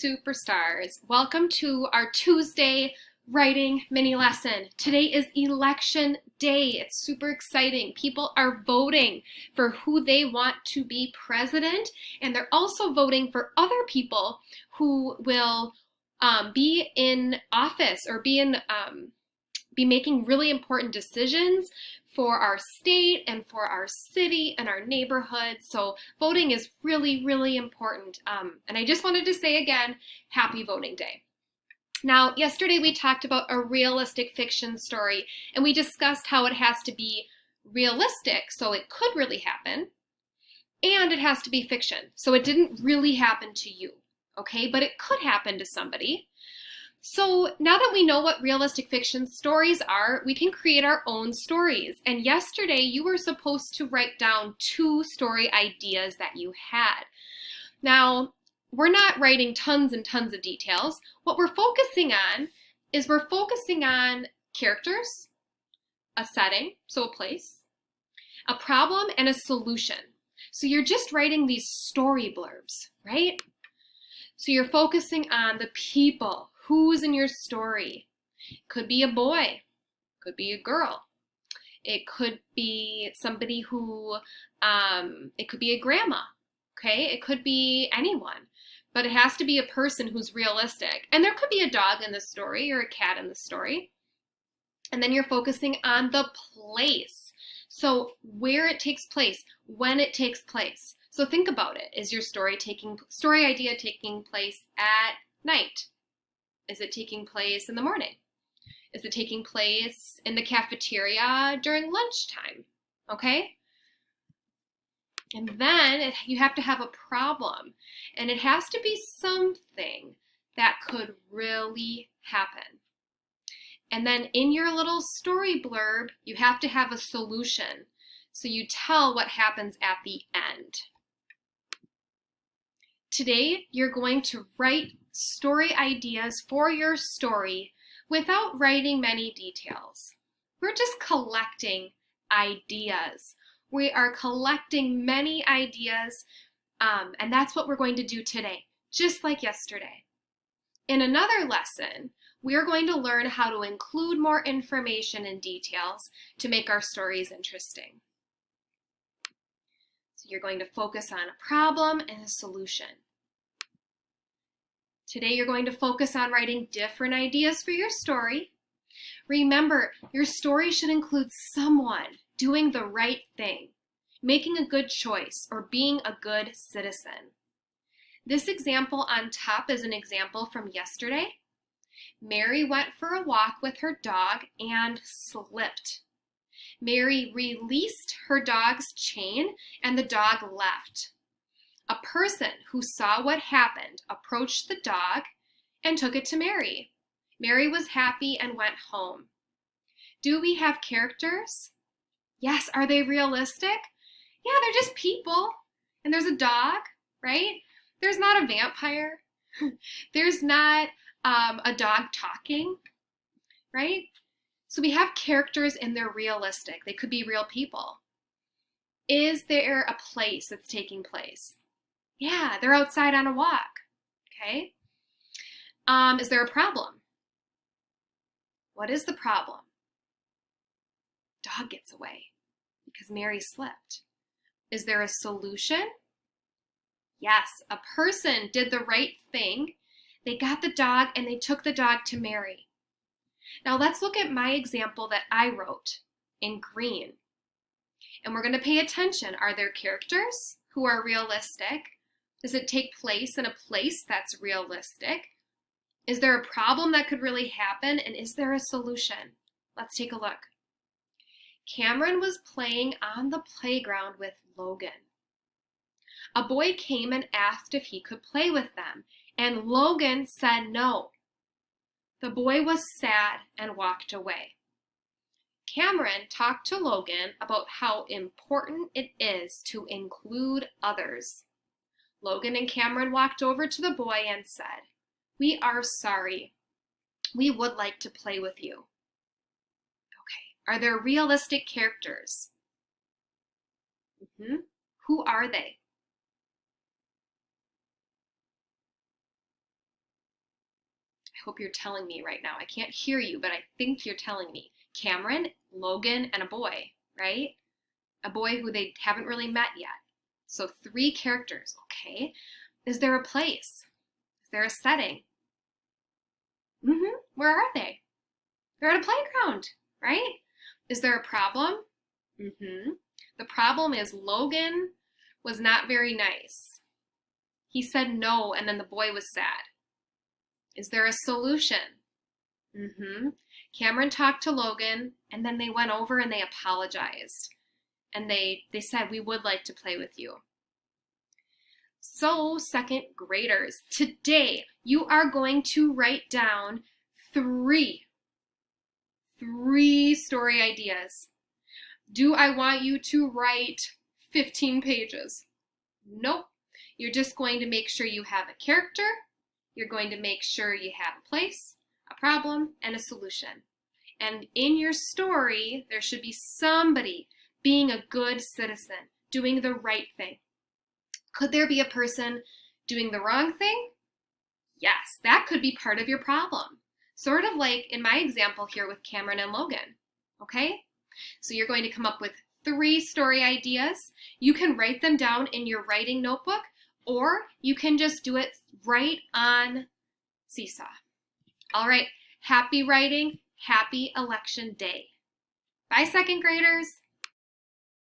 superstars. Welcome to our Tuesday writing mini lesson. Today is election day. It's super exciting. People are voting for who they want to be president, and they're also voting for other people who will be in office or be making really important decisions for our state and for our city and our neighborhood. So voting is really, really important. And I just wanted to say again, happy voting day. Now, yesterday we talked about a realistic fiction story, and we discussed how it has to be realistic, so it could really happen, and it has to be fiction, so it didn't really happen to you, okay? But it could happen to somebody. So now that we know what realistic fiction stories are, we can create our own stories. And yesterday you were supposed to write down 2 story ideas that you had. Now, we're not writing tons and tons of details. What we're focusing on is we're focusing on characters, a setting, so a place, a problem, and a solution. So you're just writing these story blurbs, right? So you're focusing on the people. Who's in your story? Could be a boy, could be a girl. It could be somebody who, it could be a grandma, okay? It could be anyone, but it has to be a person who's realistic. And there could be a dog in the story or a cat in the story. And then you're focusing on the place. So where it takes place, when it takes place. So think about it. Is your story idea taking place at night? Is it taking place in the morning? Is it taking place in the cafeteria during lunchtime? Okay? And then you have to have a problem. And it has to be something that could really happen. And then in your little story blurb, you have to have a solution. So you tell what happens at the end. Today, you're going to write story ideas for your story without writing many details. We're just collecting ideas. We are collecting many ideas, and that's what we're going to do today, just like yesterday. In another lesson, we are going to learn how to include more information and details to make our stories interesting. So you're going to focus on a problem and a solution. Today you're going to focus on writing different ideas for your story. Remember, your story should include someone doing the right thing, making a good choice, or being a good citizen. This example on top is an example from yesterday. Mary went for a walk with her dog and slipped. Mary released her dog's chain and the dog left. A person who saw what happened approached the dog and took it to Mary. Mary was happy and went home. Do we have characters? Yes. Are they realistic? Yeah, they're just people. And there's a dog, right? There's not a vampire. There's not a dog talking, right? So we have characters and they're realistic. They could be real people. Is there a place that's taking place? Yeah, they're outside on a walk, okay? Is there a problem? What is the problem? Dog gets away because Mary slipped. Is there a solution? Yes, a person did the right thing. They got the dog and they took the dog to Mary. Now let's look at my example that I wrote in green. And we're going to pay attention. Are there characters who are realistic? Does it take place in a place that's realistic? Is there a problem that could really happen? And is there a solution? Let's take a look. Cameron was playing on the playground with Logan. A boy came and asked if he could play with them, and Logan said no. The boy was sad and walked away. Cameron talked to Logan about how important it is to include others. Logan and Cameron walked over to the boy and said, "We are sorry. We would like to play with you." Okay, are there realistic characters? Who are they? hope you're telling me right now. I can't hear you, but I think you're telling me. Cameron, Logan, and a boy, right? A boy who they haven't really met yet. So 3 characters, okay? Is there a place? Is there a setting? Where are they? They're at a playground, right? Is there a problem? The problem is Logan was not very nice. He said no, and then the boy was sad. Is there a solution? Cameron talked to Logan, and then they went over and they apologized. And they said, we would like to play with you. So, second graders, today you are going to write down 3 story ideas. Do I want you to write 15 pages? Nope. You're just going to make sure you have a character. You're going to make sure you have a place, a problem, and a solution. And in your story, there should be somebody being a good citizen, doing the right thing. Could there be a person doing the wrong thing? Yes, that could be part of your problem. Sort of like in my example here with Cameron and Logan, okay? So you're going to come up with 3 story ideas. You can write them down in your writing notebook, or you can just do it right on Seesaw. All right, happy writing, happy election day. Bye, second graders.